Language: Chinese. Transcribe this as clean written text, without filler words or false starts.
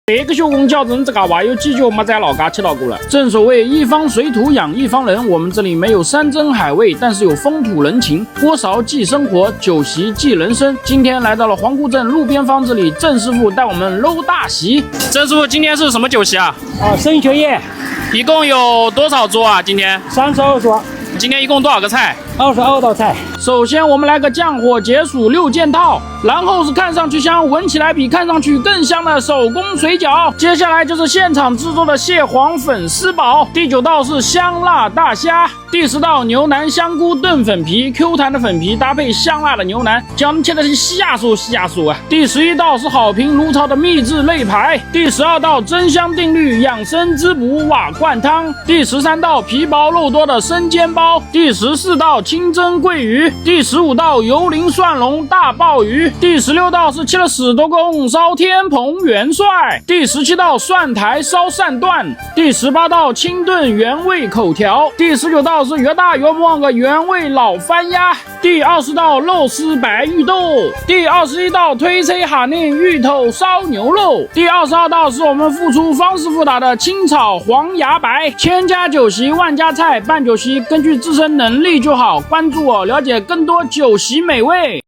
这个学问矫正这嘎娃有几脚没在老家吃到过了。正所谓一方水土养一方人，我们这里没有山珍海味，但是有风土人情。锅勺记生活，酒席记人生。今天来到了皇姑镇路边坊子里，郑师傅带我们搂大席。郑师傅，今天是什么酒席啊？生酒宴，一共有多少桌啊？今天32桌，今天一共多少个菜22道菜。首先我们来个降火解暑6件套，然后是看上去香，闻起来比看上去更香的手工水饺。接下来就是现场制作的蟹黄粉丝煲。第9道是香辣大虾。第10道牛腩香菇炖粉皮，Q 弹的粉皮搭配香辣的牛腩，讲起来是细牙酥啊。第11道是好评如潮的秘制肋排。第12道增香定律养生滋补瓦罐汤。第13道皮薄肉多的生煎包。第14道清蒸桂鱼。第15道油淋蒜蓉大鲍鱼。第16道是吃了10多公烧天蓬元帅。第17道蒜苔烧鳝段。第18道清炖原味口条。第19道是越大越不忘个原味老番鸭。第20道肉丝白玉豆。第21道推车哈嫩芋头烧牛肉。第22道是我们付出方师傅打的清炒黄牙白。千家酒席万家菜，办酒席根据自身能力就好。关注我，了解更多酒席美味。